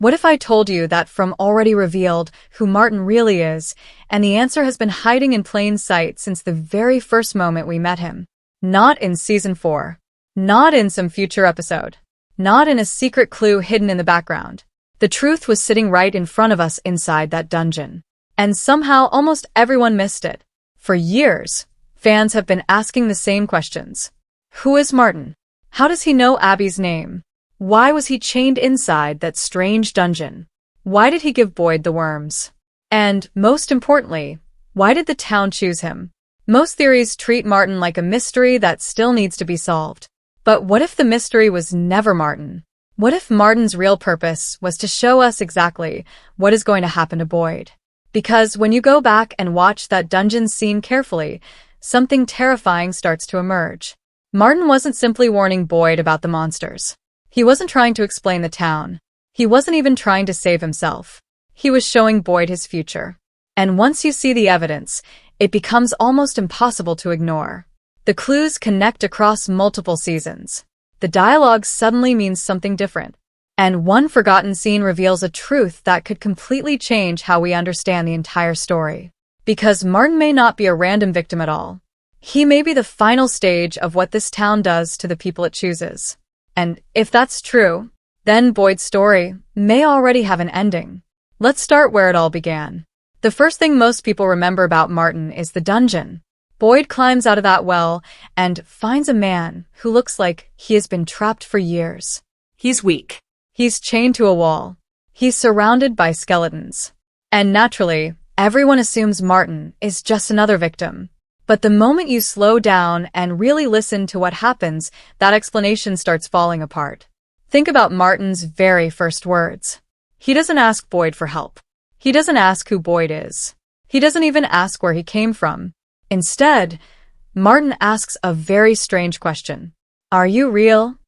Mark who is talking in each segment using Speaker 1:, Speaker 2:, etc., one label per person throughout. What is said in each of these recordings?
Speaker 1: What if I told you that from already revealed who Martin really is, and the answer has been hiding in plain sight since the very first moment we met him? Not in Season 4. Not in some future episode. Not in a secret clue hidden in the background. The truth was sitting right in front of us inside that dungeon. And somehow almost everyone missed it. For years, fans have been asking the same questions. Who is Martin? How does he know Abby's name? Why was he chained inside that strange dungeon? Why did he give Boyd the worms? And, most importantly, why did the town choose him? Most theories treat Martin like a mystery that still needs to be solved. But what if the mystery was never Martin? What if Martin's real purpose was to show us exactly what is going to happen to Boyd? Because when you go back and watch that dungeon scene carefully, something terrifying starts to emerge. Martin wasn't simply warning Boyd about the monsters. He wasn't trying to explain the town. He wasn't even trying to save himself. He was showing Boyd his future. And once you see the evidence, it becomes almost impossible to ignore. The clues connect across multiple seasons. The dialogue suddenly means something different. And one forgotten scene reveals a truth that could completely change how we understand the entire story. Because Martin may not be a random victim at all. He may be the final stage of what this town does to the people it chooses. And if that's true, then Boyd's story may already have an ending. Let's start where it all began. The first thing most people remember about Martin is the dungeon. Boyd climbs out of that well and finds a man who looks like he has been trapped for years.
Speaker 2: He's weak.
Speaker 1: He's chained to a wall. He's surrounded by skeletons. And naturally, everyone assumes Martin is just another victim. But the moment you slow down and really listen to what happens, that explanation starts falling apart. Think about Martin's very first words. He doesn't ask Boyd for help. He doesn't ask who Boyd is. He doesn't even ask where he came from. Instead, Martin asks a very strange question. Are you real?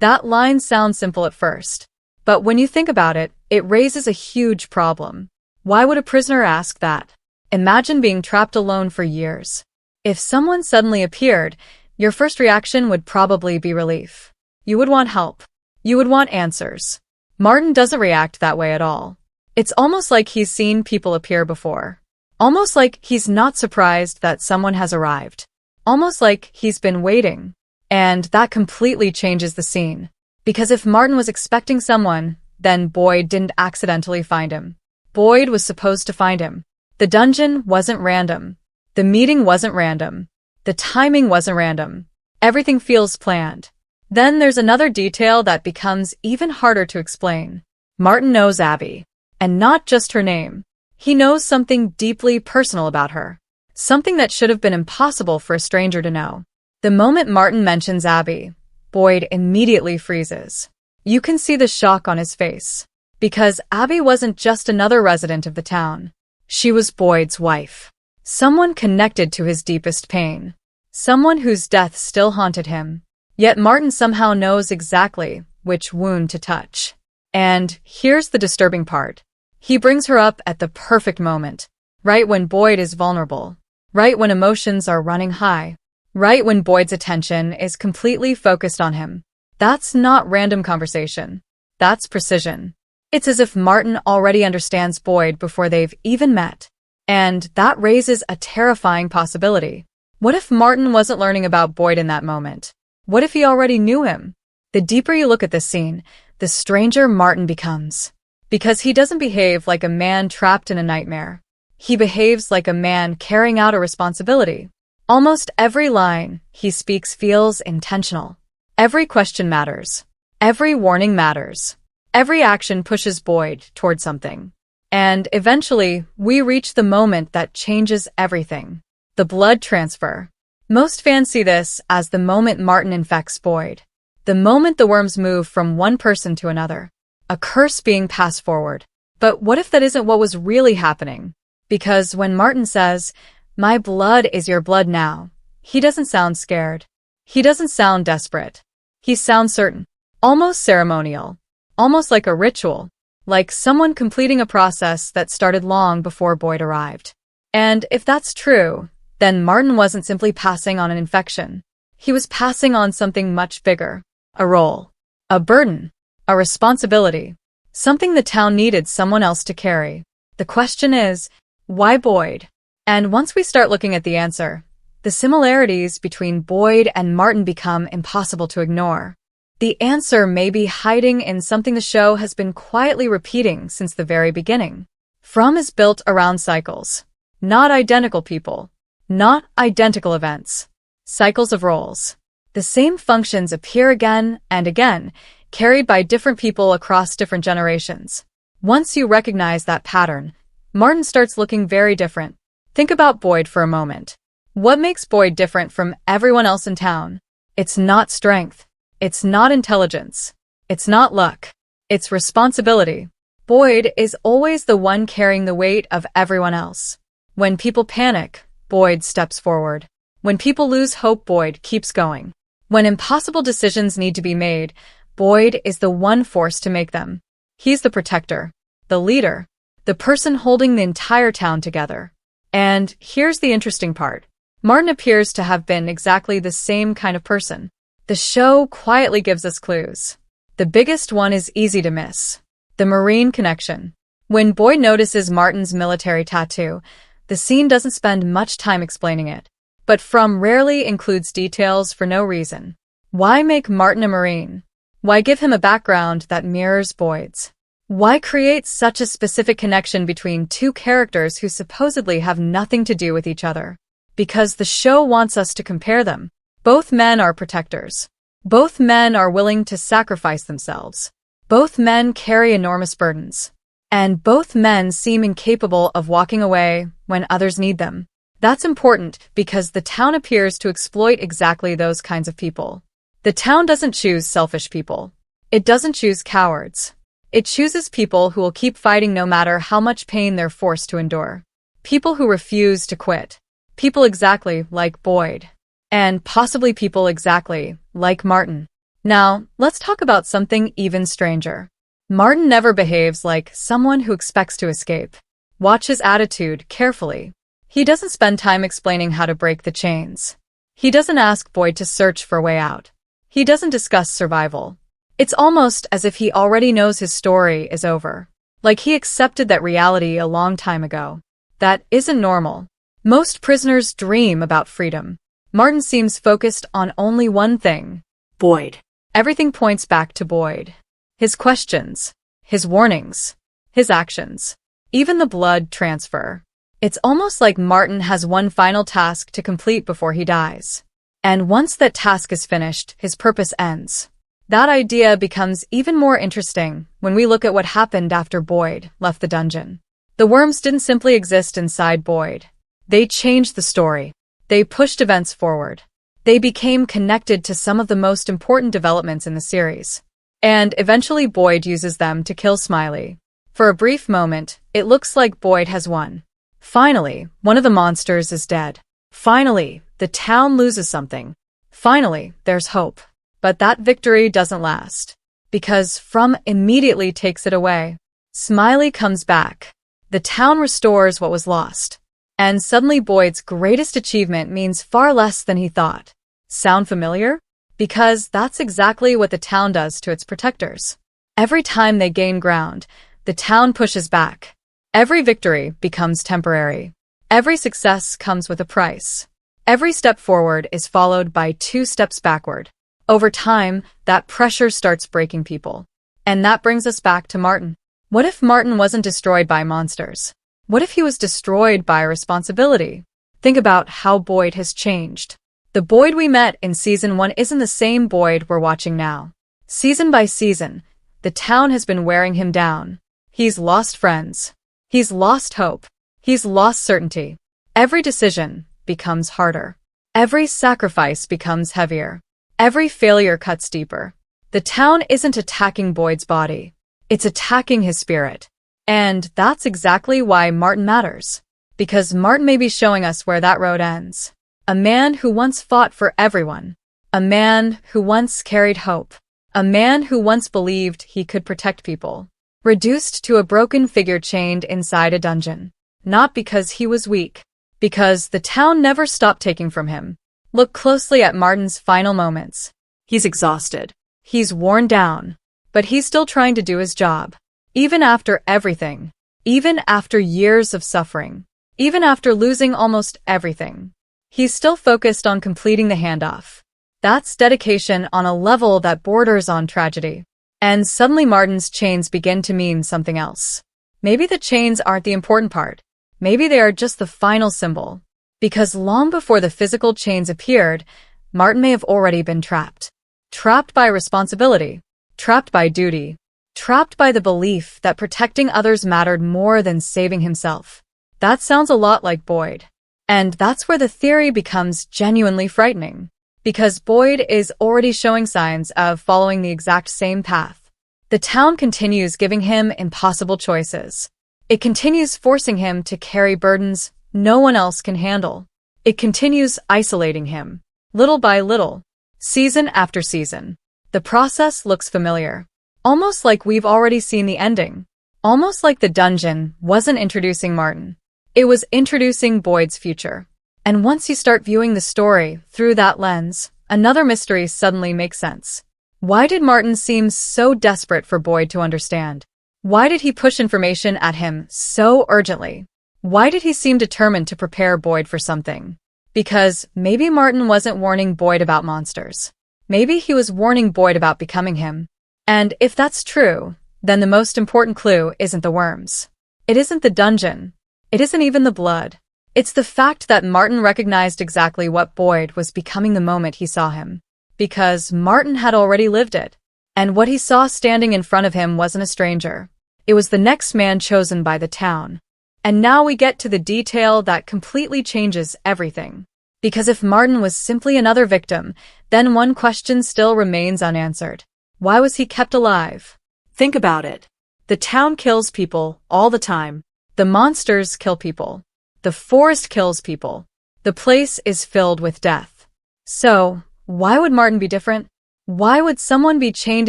Speaker 1: That line sounds simple at first. But when you think about it, it raises a huge problem. Why would a prisoner ask that? Imagine being trapped alone for years. If someone suddenly appeared, your first reaction would probably be relief. You would want help. You would want answers. Martin doesn't react that way at all. It's almost like he's seen people appear before. Almost like he's not surprised that someone has arrived. Almost like he's been waiting. And that completely changes the scene. Because if Martin was expecting someone, then Boyd didn't accidentally find him. Boyd was supposed to find him. The dungeon wasn't random. The meeting wasn't random. The timing wasn't random. Everything feels planned. Then there's another detail that becomes even harder to explain. Martin knows Abby. And not just her name. He knows something deeply personal about her. Something that should have been impossible for a stranger to know. The moment Martin mentions Abby, Boyd immediately freezes. You can see the shock on his face. Because Abby wasn't just another resident of the town. She was Boyd's wife. Someone connected to his deepest pain. Someone whose death still haunted him. Yet Martin somehow knows exactly which wound to touch. And here's the disturbing part. He brings her up at the perfect moment. Right when Boyd is vulnerable. Right when emotions are running high. Right when Boyd's attention is completely focused on him. That's not random conversation. That's precision. It's as if Martin already understands Boyd before they've even met. And that raises a terrifying possibility. What if Martin wasn't learning about Boyd in that moment? What if he already knew him? The deeper you look at this scene, the stranger Martin becomes. Because he doesn't behave like a man trapped in a nightmare. He behaves like a man carrying out a responsibility. Almost every line he speaks feels intentional. Every question matters. Every warning matters. Every action pushes Boyd toward something. And eventually, we reach the moment that changes everything. The blood transfer. Most fans see this as the moment Martin infects Boyd. The moment the worms move from one person to another. A curse being passed forward. But what if that isn't what was really happening? Because when Martin says, "My blood is your blood now," he doesn't sound scared. He doesn't sound desperate. He sounds certain. Almost ceremonial. Almost like a ritual. Like someone completing a process that started long before Boyd arrived. And if that's true, then Martin wasn't simply passing on an infection. He was passing on something much bigger. A role. A burden. A responsibility. Something the town needed someone else to carry. The question is, why Boyd? And once we start looking at the answer, the similarities between Boyd and Martin become impossible to ignore. The answer may be hiding in something the show has been quietly repeating since the very beginning. From is built around cycles. Not identical people. Not identical events. Cycles of roles. The same functions appear again and again, carried by different people across different generations. Once you recognize that pattern, Martin starts looking very different. Think about Boyd for a moment. What makes Boyd different from everyone else in town? It's not strength. It's not intelligence. It's not luck. It's responsibility. Boyd is always the one carrying the weight of everyone else. When people panic, Boyd steps forward. When people lose hope, Boyd keeps going. When impossible decisions need to be made, Boyd is the one force to make them. He's the protector, the leader, the person holding the entire town together. And here's the interesting part. Martin appears to have been exactly the same kind of person. The show quietly gives us clues. The biggest one is easy to miss. The Marine connection. When Boyd notices Martin's military tattoo, the scene doesn't spend much time explaining it. But From rarely includes details for no reason. Why make Martin a Marine? Why give him a background that mirrors Boyd's? Why create such a specific connection between two characters who supposedly have nothing to do with each other? Because the show wants us to compare them. Both men are protectors. Both men are willing to sacrifice themselves. Both men carry enormous burdens. And both men seem incapable of walking away when others need them. That's important because the town appears to exploit exactly those kinds of people. The town doesn't choose selfish people. It doesn't choose cowards. It chooses people who will keep fighting no matter how much pain they're forced to endure. People who refuse to quit. People exactly like Boyd. And possibly people exactly like Martin. Now, let's talk about something even stranger. Martin never behaves like someone who expects to escape. Watch his attitude carefully. He doesn't spend time explaining how to break the chains. He doesn't ask Boyd to search for a way out. He doesn't discuss survival. It's almost as if he already knows his story is over. Like he accepted that reality a long time ago. That isn't normal. Most prisoners dream about freedom. Martin seems focused on only one thing. Boyd. Everything points back to Boyd. His questions, his warnings, his actions, even the blood transfer. It's almost like Martin has one final task to complete before he dies. And once that task is finished, his purpose ends. That idea becomes even more interesting when we look at what happened after Boyd left the dungeon. The worms didn't simply exist inside Boyd. They changed the story. They pushed events forward. They became connected to some of the most important developments in the series. And eventually Boyd uses them to kill Smiley. For a brief moment, it looks like Boyd has won. Finally, one of the monsters is dead. Finally, the town loses something. Finally, there's hope. But that victory doesn't last. Because From immediately takes it away. Smiley comes back. The town restores what was lost. And suddenly Boyd's greatest achievement means far less than he thought. Sound familiar? Because that's exactly what the town does to its protectors. Every time they gain ground, the town pushes back. Every victory becomes temporary. Every success comes with a price. Every step forward is followed by 2 steps backward. Over time, that pressure starts breaking people. And that brings us back to Martin. What if Martin wasn't destroyed by monsters? What if he was destroyed by responsibility? Think about how Boyd has changed. The Boyd we met in Season 1 isn't the same Boyd we're watching now. Season by season, the town has been wearing him down. He's lost friends. He's lost hope. He's lost certainty. Every decision becomes harder. Every sacrifice becomes heavier. Every failure cuts deeper. The town isn't attacking Boyd's body. It's attacking his spirit. And that's exactly why Martin matters. Because Martin may be showing us where that road ends. A man who once fought for everyone. A man who once carried hope. A man who once believed he could protect people. Reduced to a broken figure chained inside a dungeon. Not because he was weak. Because the town never stopped taking from him. Look closely at Martin's final moments. He's exhausted. He's worn down. But he's still trying to do his job. Even after everything. Even after years of suffering. Even after losing almost everything. He's still focused on completing the handoff. That's dedication on a level that borders on tragedy. And suddenly Martin's chains begin to mean something else. Maybe the chains aren't the important part. Maybe they are just the final symbol. Because long before the physical chains appeared, Martin may have already been trapped. Trapped by responsibility. Trapped by duty. Trapped by the belief that protecting others mattered more than saving himself. That sounds a lot like Boyd. And that's where the theory becomes genuinely frightening. Because Boyd is already showing signs of following the exact same path. The town continues giving him impossible choices. It continues forcing him to carry burdens no one else can handle. It continues isolating him, little by little, season after season. The process looks familiar. Almost like we've already seen the ending. Almost like the dungeon wasn't introducing Martin. It was introducing Boyd's future. And once you start viewing the story through that lens, another mystery suddenly makes sense. Why did Martin seem so desperate for Boyd to understand? Why did he push information at him so urgently? Why did he seem determined to prepare Boyd for something? Because maybe Martin wasn't warning Boyd about monsters. Maybe he was warning Boyd about becoming him. And if that's true, then the most important clue isn't the worms. It isn't the dungeon. It isn't even the blood. It's the fact that Martin recognized exactly what Boyd was becoming the moment he saw him. Because Martin had already lived it. And what he saw standing in front of him wasn't a stranger. It was the next man chosen by the town. And now we get to the detail that completely changes everything. Because if Martin was simply another victim, then one question still remains unanswered. Why was he kept alive? Think about it. The town kills people all the time. The monsters kill people. The forest kills people. The place is filled with death. So, why would Martin be different? Why would someone be chained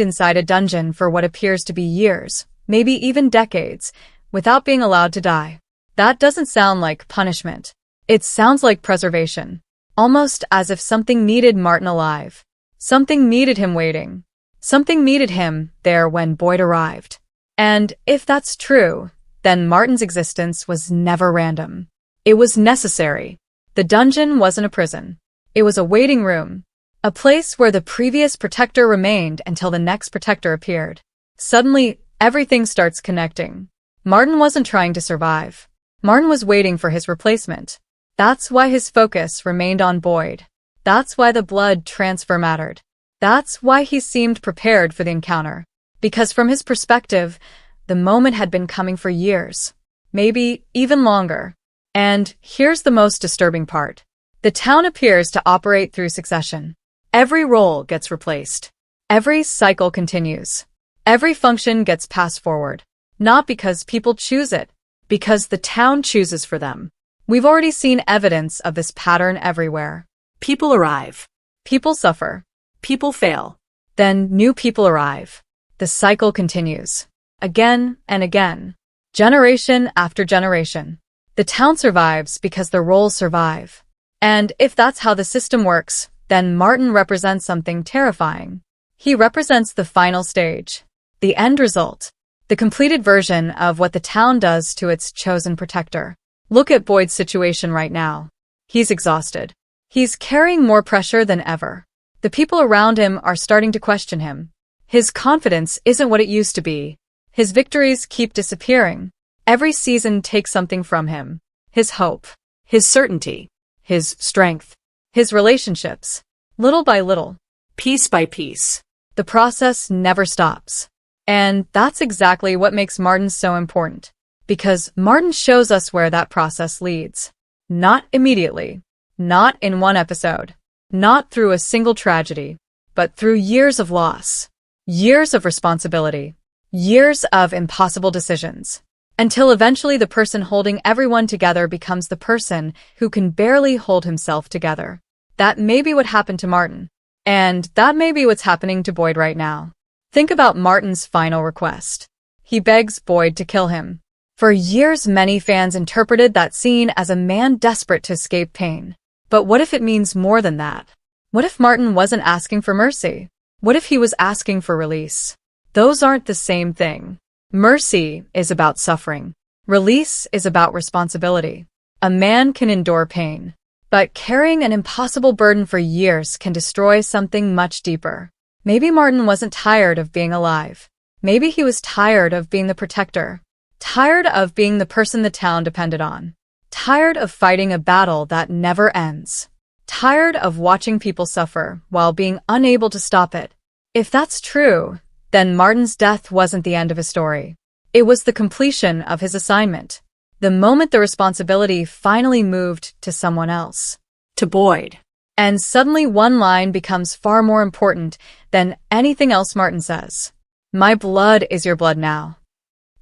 Speaker 1: inside a dungeon for what appears to be years, maybe even decades, without being allowed to die? That doesn't sound like punishment. It sounds like preservation. Almost as if something needed Martin alive. Something needed him waiting. Something needed him there when Boyd arrived. And if that's true, then Martin's existence was never random. It was necessary. The dungeon wasn't a prison. It was a waiting room. A place where the previous protector remained until the next protector appeared. Suddenly, everything starts connecting. Martin wasn't trying to survive. Martin was waiting for his replacement. That's why his focus remained on Boyd. That's why the blood transfer mattered. That's why he seemed prepared for the encounter. Because from his perspective, the moment had been coming for years. Maybe even longer. And here's the most disturbing part. The town appears to operate through succession. Every role gets replaced. Every cycle continues. Every function gets passed forward. Not because people choose it, because the town chooses for them. We've already seen evidence of this pattern everywhere. People arrive. People suffer. People fail. Then new people arrive. The cycle continues. Again and again. Generation after generation. The town survives because the roles survive. And if that's how the system works, then Martin represents something terrifying. He represents the final stage. The end result. The completed version of what the town does to its chosen protector. Look at Boyd's situation right now. He's exhausted. He's carrying more pressure than ever. The people around him are starting to question him. His confidence isn't what it used to be. His victories keep disappearing. Every season takes something from him. His hope. His certainty. His strength. His relationships. Little by little. Piece by piece. The process never stops. And that's exactly what makes Martin so important. Because Martin shows us where that process leads. Not immediately. Not in one episode. Not through a single tragedy. But through years of loss. Years of responsibility. Years of impossible decisions. Until eventually the person holding everyone together becomes the person who can barely hold himself together. That may be what happened to Martin. And that may be what's happening to Boyd right now. Think about Martin's final request. He begs Boyd to kill him. For years, many fans interpreted that scene as a man desperate to escape pain. But what if it means more than that? What if Martin wasn't asking for mercy? What if he was asking for release? Those aren't the same thing. Mercy is about suffering. Release is about responsibility. A man can endure pain, but carrying an impossible burden for years can destroy something much deeper. Maybe Martin wasn't tired of being alive. Maybe he was tired of being the protector, tired of being the person the town depended on, tired of fighting a battle that never ends, tired of watching people suffer while being unable to stop it. If that's true, then Martin's death wasn't the end of his story. It was the completion of his assignment. The moment the responsibility finally moved to someone else.
Speaker 2: To Boyd.
Speaker 1: And suddenly one line becomes far more important than anything else Martin says. My blood is your blood now.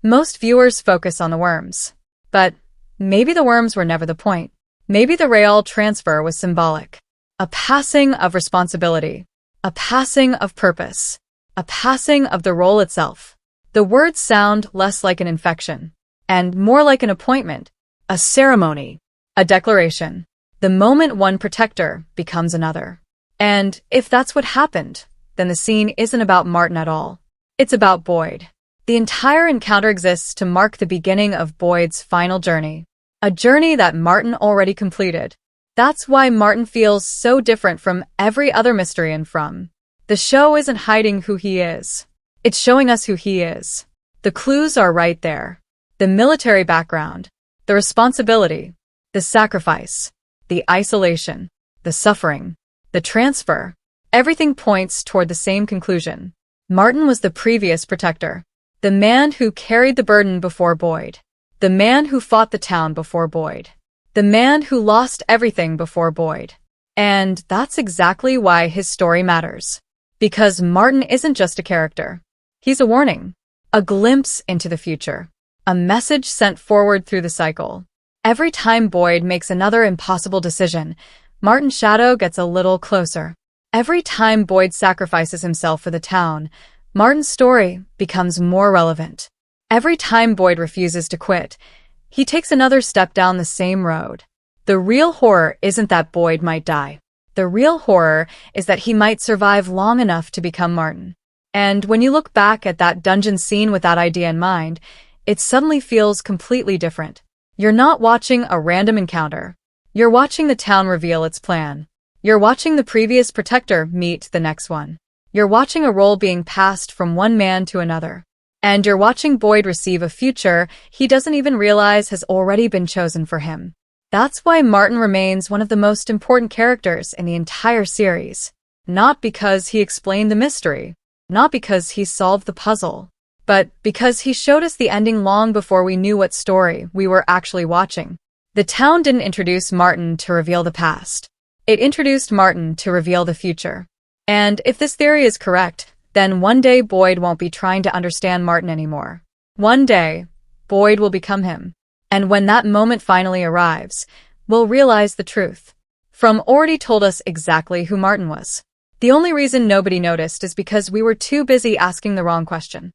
Speaker 1: Most viewers focus on the worms. But maybe the worms were never the point. Maybe the real transfer was symbolic. A passing of responsibility. A passing of purpose. A passing of the role itself. The words sound less like an infection, and more like an appointment, a ceremony, a declaration. The moment one protector becomes another. And if that's what happened, then the scene isn't about Martin at all. It's about Boyd. The entire encounter exists to mark the beginning of Boyd's final journey. A journey that Martin already completed. That's why Martin feels so different from every other mystery in From. The show isn't hiding who he is. It's showing us who he is. The clues are right there. The military background, the responsibility, the sacrifice, the isolation, the suffering, the transfer. Everything points toward the same conclusion. Martin was the previous protector. The man who carried the burden before Boyd. The man who fought the town before Boyd. The man who lost everything before Boyd. And that's exactly why his story matters. Because Martin isn't just a character. He's a warning. A glimpse into the future. A message sent forward through the cycle. Every time Boyd makes another impossible decision, Martin's shadow gets a little closer. Every time Boyd sacrifices himself for the town, Martin's story becomes more relevant. Every time Boyd refuses to quit, he takes another step down the same road. The real horror isn't that Boyd might die. The real horror is that he might survive long enough to become Martin. And when you look back at that dungeon scene with that idea in mind, it suddenly feels completely different. You're not watching a random encounter. You're watching the town reveal its plan. You're watching the previous protector meet the next one. You're watching a role being passed from one man to another. And you're watching Boyd receive a future he doesn't even realize has already been chosen for him. That's why Martin remains one of the most important characters in the entire series. Not because he explained the mystery. Not because he solved the puzzle, but because he showed us the ending long before we knew what story we were actually watching. The town didn't introduce Martin to reveal the past. It introduced Martin to reveal the future. And if this theory is correct, then one day Boyd won't be trying to understand Martin anymore. One day, Boyd will become him. And when that moment finally arrives, we'll realize the truth. From already told us exactly who Martin was. The only reason nobody noticed is because we were too busy asking the wrong question.